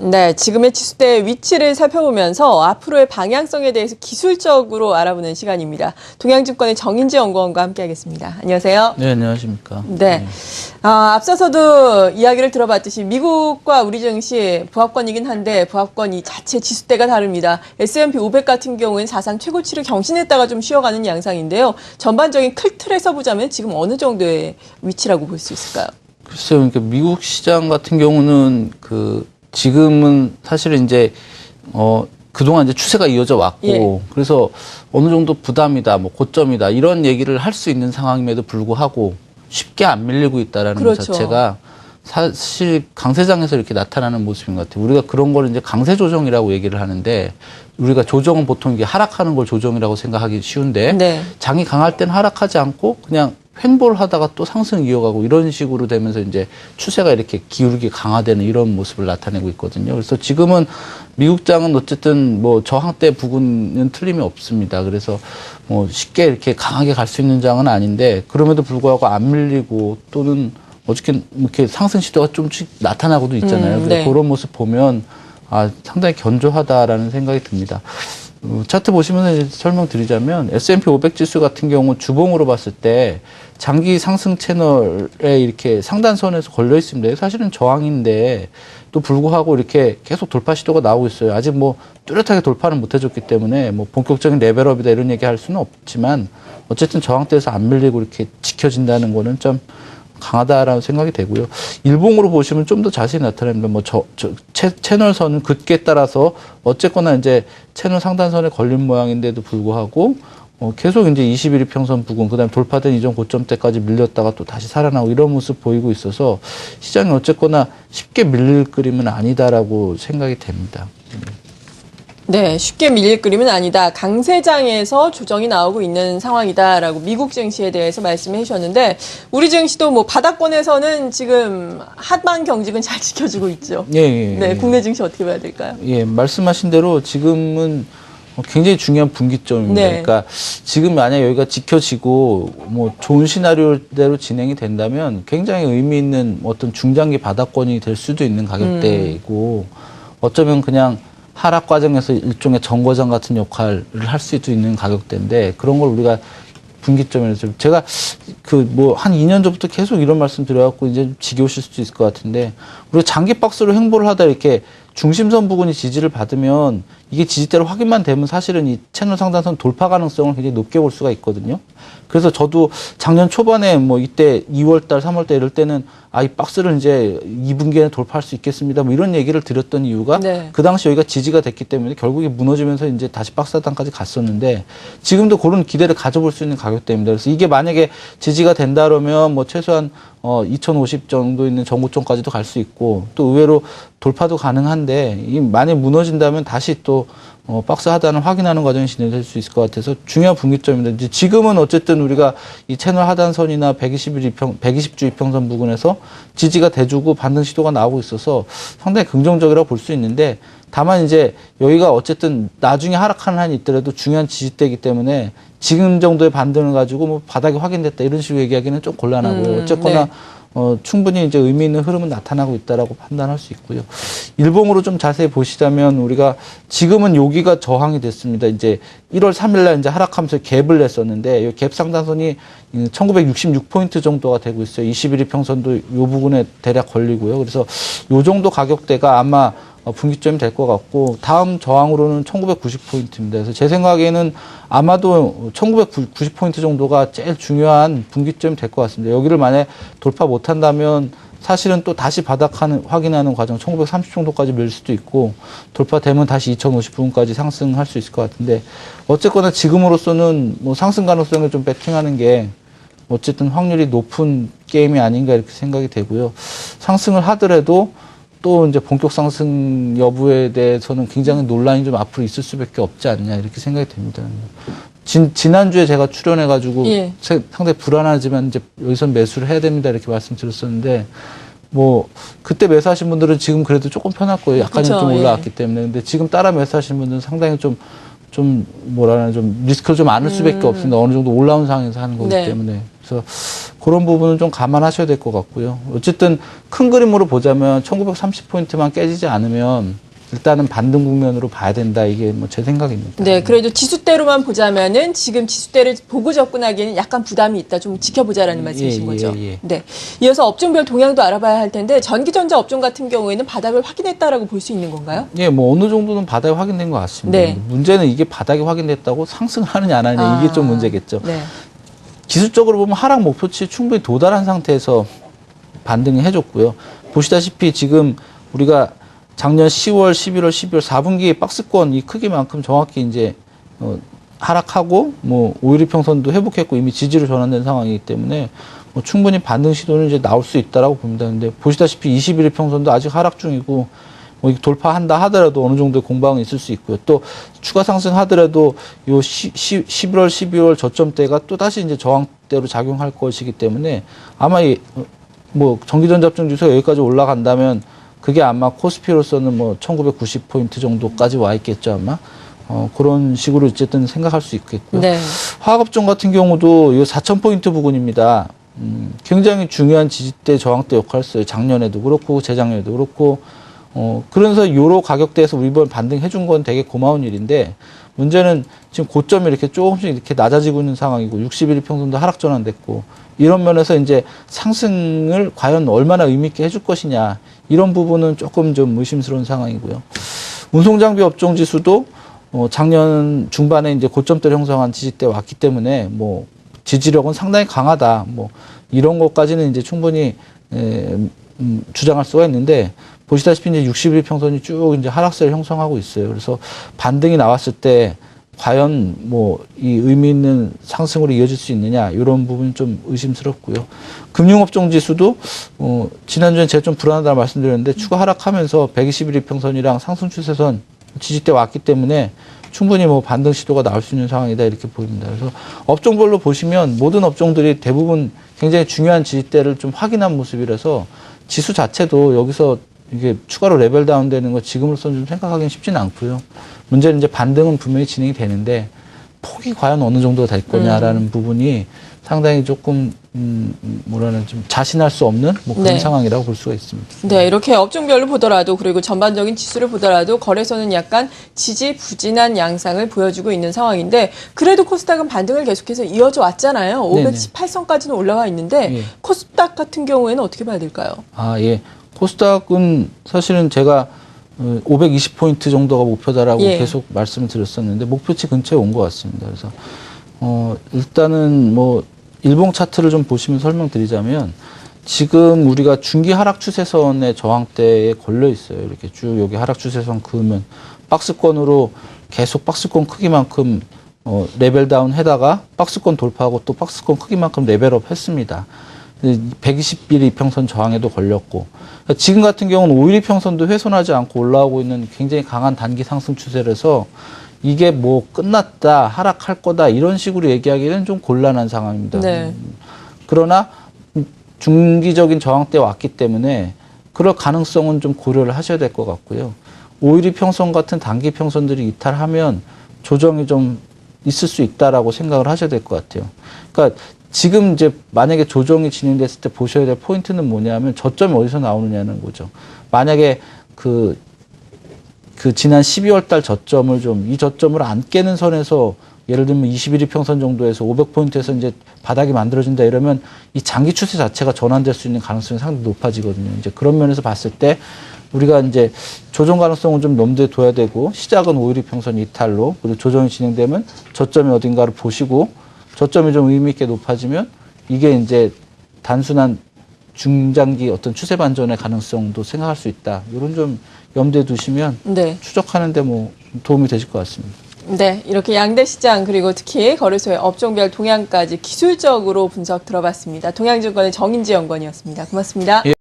네, 지금의 지수대의 위치를 살펴보면서 앞으로의 방향성에 대해서 기술적으로 알아보는 시간입니다. 동양증권의 정인재 연구원과 함께하겠습니다. 안녕하세요. 네, 안녕하십니까. 네. 앞서서도 이야기를 들어봤듯이 미국과 우리 증시 부합권이긴 한데 부합권이 자체 지수대가 다릅니다. S&P 500 같은 경우는 사상 최고치를 경신했다가 좀 쉬어가는 양상인데요. 전반적인 큰 틀에서 보자면 지금 어느 정도의 위치라고 볼 수 있을까요? 글쎄요, 그러니까 미국 시장 같은 경우는 지금은 사실은 이제 그동안 이제 추세가 이어져 왔고, 예. 그래서 어느 정도 부담이다, 뭐 고점이다 이런 얘기를 할 수 있는 상황임에도 불구하고 쉽게 안 밀리고 있다라는 것 그렇죠. 자체가 사실 강세장에서 이렇게 나타나는 모습인 것 같아요. 우리가 그런 걸 이제 강세 조정이라고 얘기를 하는데, 우리가 조정은 보통 이게 하락하는 걸 조정이라고 생각하기 쉬운데, 네. 장이 강할 땐 하락하지 않고 그냥 횡보를 하다가 또 상승 이어가고 이런 식으로 되면서 이제 추세가 이렇게 기울기 강화되는 이런 모습을 나타내고 있거든요. 그래서 지금은 미국장은 어쨌든 뭐 저항대 부근은 틀림이 없습니다. 그래서 뭐 쉽게 이렇게 강하게 갈 수 있는 장은 아닌데, 그럼에도 불구하고 안 밀리고 또는 어저께 이렇게 상승 시도가 좀씩 나타나고도 있잖아요. 그래서 네. 그런 모습 보면 상당히 견조하다라는 생각이 듭니다. 차트 보시면 이제 설명드리자면 S&P 500 지수 같은 경우 주봉으로 봤을 때 장기 상승 채널에 이렇게 상단선에서 걸려 있습니다. 사실은 저항인데 또 불구하고 이렇게 계속 돌파 시도가 나오고 있어요. 아직 뭐 뚜렷하게 돌파는 못 해줬기 때문에 뭐 본격적인 레벨업이다 이런 얘기 할 수는 없지만, 어쨌든 저항대에서 안 밀리고 이렇게 지켜진다는 거는 좀 강하다라는 생각이 되고요. 일봉으로 보시면 좀 더 자세히 나타납니다. 뭐 채널선 긋기에 따라서 어쨌거나 이제 채널 상단선에 걸린 모양인데도 불구하고 계속 이제 21일 평선 부근, 그다음에 돌파된 이전 고점대까지 밀렸다가 또 다시 살아나고 이런 모습 보이고 있어서 시장이 어쨌거나 쉽게 밀릴 그림은 아니다라고 생각이 됩니다. 네, 쉽게 밀릴 그림은 아니다. 강세장에서 조정이 나오고 있는 상황이다라고 미국 증시에 대해서 말씀해 주셨는데, 우리 증시도 뭐 바닥권에서는 지금 하반 경직은 잘 지켜주고 있죠. 예. 네, 국내 증시 어떻게 봐야 될까요? 예, 말씀하신 대로 지금은 굉장히 중요한 분기점입니다. 네. 그러니까 지금 만약 여기가 지켜지고 뭐 좋은 시나리오대로 진행이 된다면 굉장히 의미 있는 어떤 중장기 바닥권이 될 수도 있는 가격대이고, 어쩌면 그냥 하락 과정에서 일종의 정거장 같은 역할을 할 수도 있는 가격대인데, 그런 걸 우리가 분기점에서 제가 뭐 한 2년 전부터 계속 이런 말씀 드려갖고 이제 지겨우실 수도 있을 것 같은데, 우리가 장기 박스로 횡보를 하다 이렇게 중심선 부근이 지지를 받으면 이게 지지대로 확인만 되면 사실은 이 채널 상단선 돌파 가능성을 굉장히 높게 볼 수가 있거든요. 그래서 저도 작년 초반에 뭐 이때 2월달, 3월달 이럴 때는 이 박스를 이제 2분기에는 돌파할 수 있겠습니다. 뭐 이런 얘기를 드렸던 이유가 네. 그 당시 여기가 지지가 됐기 때문에 결국에 무너지면서 이제 다시 박스 하단까지 갔었는데, 지금도 그런 기대를 가져볼 수 있는 가격대입니다. 그래서 이게 만약에 지지가 된다 그러면 뭐 최소한 2050 정도 있는 전고점까지도 갈 수 있고, 또 의외로 돌파도 가능한데, 이 만약 무너진다면 다시 또 박스 하단을 확인하는 과정이 진행될 수 있을 것 같아서 중요한 분기점입니다. 이제 지금은 어쨌든 우리가 이 채널 하단선이나 120주 이평선 부근에서 지지가 돼주고 반등 시도가 나오고 있어서 상당히 긍정적이라고 볼 수 있는데, 다만 이제 여기가 어쨌든 나중에 하락하는 한이 있더라도 중요한 지지대이기 때문에 지금 정도의 반등을 가지고 뭐 바닥이 확인됐다 이런 식으로 얘기하기는 좀 곤란하고요. 어쨌거나 네. 충분히 이제 의미 있는 흐름은 나타나고 있다라고 판단할 수 있고요. 일봉으로 좀 자세히 보시자면, 우리가 지금은 여기가 저항이 됐습니다. 이제 1월 3일날 이제 하락하면서 갭을 냈었는데, 이 갭 상단선이 1966포인트 정도가 되고 있어요. 21일 평선도 이 부분에 대략 걸리고요. 그래서 이 정도 가격대가 아마 분기점이 될 것 같고, 다음 저항으로는 1990포인트입니다. 그래서 제 생각에는 아마도 1990포인트 정도가 제일 중요한 분기점이 될 것 같습니다. 여기를 만약 돌파 못한다면 사실은 또 다시 바닥 확인하는 과정 1930 정도까지 밀 수도 있고, 돌파되면 다시 2050부분까지 상승할 수 있을 것 같은데, 어쨌거나 지금으로서는 뭐 상승 가능성을 좀 배팅하는 게 어쨌든 확률이 높은 게임이 아닌가 이렇게 생각이 되고요. 상승을 하더라도 또 이제 본격 상승 여부에 대해서는 굉장히 논란이 좀 앞으로 있을 수밖에 없지 않냐 이렇게 생각이 됩니다. 지난주에 제가 출연해가지고 예. 상당히 불안하지만 이제 여기선 매수를 해야 됩니다 이렇게 말씀드렸었는데, 뭐 그때 매수하신 분들은 지금 그래도 조금 편할 거예요. 약간은 그쵸, 좀 올라왔기 예. 때문에. 근데 지금 따라 매수하신 분들은 상당히 좀 리스크를 좀 안을 수밖에 없습니다. 어느 정도 올라온 상황에서 하는 거기 네. 때문에. 그래서 그런 부분은 좀 감안하셔야 될 것 같고요. 어쨌든 큰 그림으로 보자면 1930포인트만 깨지지 않으면 일단은 반등 국면으로 봐야 된다. 이게 뭐 제 생각입니다. 네, 그래도 지수대로만 보자면은 지금 지수대를 보고 접근하기에는 약간 부담이 있다. 좀 지켜보자라는 말씀이신 거죠. 예. 네. 이어서 업종별 동향도 알아봐야 할 텐데 전기전자 업종 같은 경우에는 바닥을 확인했다라고 볼 수 있는 건가요? 예, 뭐 어느 정도는 바닥이 확인된 것 같습니다. 네. 문제는 이게 바닥이 확인됐다고 상승하느냐 안 하느냐 이게 좀 문제겠죠. 네. 지수적으로 보면 하락 목표치 충분히 도달한 상태에서 반등을 해줬고요. 보시다시피 지금 우리가 작년 10월, 11월, 12월 4분기 박스권 이 크기만큼 정확히 이제 하락하고 뭐 5일이평선도 회복했고 이미 지지로 전환된 상황이기 때문에 뭐 충분히 반등 시도는 이제 나올 수 있다라고 봅니다. 근데 보시다시피 21일평선도 아직 하락 중이고 뭐 돌파한다 하더라도 어느 정도의 공방은 있을 수 있고요. 또 추가 상승하더라도 요 11월, 12월 저점대가 또 다시 이제 저항대로 작용할 것이기 때문에 아마 뭐 전기전자 업종 지수가 여기까지 올라간다면 그게 아마 코스피로서는 뭐 1990포인트 정도까지 와 있겠죠, 아마. 그런 식으로 어쨌든 생각할 수 있겠고요. 네. 화학업종 같은 경우도 이 4,000포인트 부근입니다. 굉장히 중요한 지지대, 저항대 역할을 했어요. 작년에도 그렇고, 재작년에도 그렇고. 그래서 요로 가격대에서 우리 이번 반등해 준 건 되게 고마운 일인데, 문제는 지금 고점이 이렇게 조금씩 이렇게 낮아지고 있는 상황이고, 60일 평선도 하락 전환됐고, 이런 면에서 이제 상승을 과연 얼마나 의미있게 해줄 것이냐, 이런 부분은 조금 좀 의심스러운 상황이고요. 운송장비 업종 지수도 작년 중반에 이제 고점대를 형성한 지지대 왔기 때문에 뭐 지지력은 상당히 강하다. 뭐 이런 것까지는 이제 충분히 주장할 수가 있는데 보시다시피 이제 60일 평선이 쭉 이제 하락세를 형성하고 있어요. 그래서 반등이 나왔을 때 과연 뭐 이 의미 있는 상승으로 이어질 수 있느냐 이런 부분이 좀 의심스럽고요. 금융업종 지수도 지난주에 제가 좀 불안하다고 말씀드렸는데 추가 하락하면서 121일 평선이랑 상승 추세선 지지대 왔기 때문에 충분히 뭐 반등 시도가 나올 수 있는 상황이다 이렇게 보입니다. 그래서 업종별로 보시면 모든 업종들이 대부분 굉장히 중요한 지지대를 좀 확인한 모습이라서 지수 자체도 여기서 이게 추가로 레벨 다운되는 거 지금으로서는 좀 생각하기는 쉽지는 않고요. 문제는 이제 반등은 분명히 진행이 되는데 폭이 과연 어느 정도 될 거냐라는 부분이 상당히 조금 뭐라는 좀 자신할 수 없는 뭐 그런 네. 상황이라고 볼 수가 있습니다. 네, 이렇게 업종별로 보더라도 그리고 전반적인 지수를 보더라도 거래소는 약간 지지부진한 양상을 보여주고 있는 상황인데 그래도 코스닥은 반등을 계속해서 이어져 왔잖아요. 518선까지는 올라와 있는데 예. 코스닥 같은 경우에는 어떻게 봐야 될까요? 아, 예. 코스닥은 사실은 제가 520포인트 정도가 목표다라고 예. 계속 말씀을 드렸었는데 목표치 근처에 온 것 같습니다. 그래서 일단은 뭐 일봉 차트를 좀 보시면 설명드리자면 지금 우리가 중기 하락 추세선의 저항대에 걸려 있어요. 이렇게 쭉 여기 하락 추세선 그으면 박스권으로 계속 박스권 크기만큼 레벨 다운 해다가 박스권 돌파하고 또 박스권 크기만큼 레벨업 했습니다. 120일 이평선 저항에도 걸렸고 그러니까 지금 같은 경우는 5일 이평선도 훼손하지 않고 올라오고 있는 굉장히 강한 단기 상승 추세라서 이게 뭐 끝났다 하락할 거다 이런 식으로 얘기하기는 좀 곤란한 상황입니다. 네. 그러나 중기적인 저항대에 왔기 때문에 그럴 가능성은 좀 고려를 하셔야 될 것 같고요. 5일 이평선 같은 단기 평선들이 이탈하면 조정이 좀 있을 수 있다라고 생각을 하셔야 될 것 같아요. 그러니까 지금 이제 만약에 조정이 진행됐을 때 보셔야 될 포인트는 뭐냐면 저점이 어디서 나오느냐는 거죠. 만약에 그 지난 12월 달 저점을 좀 이 저점을 안 깨는 선에서 예를 들면 21일 평선 정도에서 500포인트에서 이제 바닥이 만들어진다 이러면 이 장기 추세 자체가 전환될 수 있는 가능성이 상당히 높아지거든요. 이제 그런 면에서 봤을 때 우리가 이제 조정 가능성은 좀 염두에 둬야 되고 시작은 5일 평선 이탈로 그리고 조정이 진행되면 저점이 어딘가를 보시고 저점이 좀 의미 있게 높아지면 이게 이제 단순한 중장기 어떤 추세 반전의 가능성도 생각할 수 있다. 이런 좀 염두에 두시면 네. 추적하는데 뭐 도움이 되실 것 같습니다. 네, 이렇게 양대 시장 그리고 특히 거래소의 업종별 동향까지 기술적으로 분석 들어봤습니다. 동양증권의 정인지 연구원이었습니다. 고맙습니다. 예.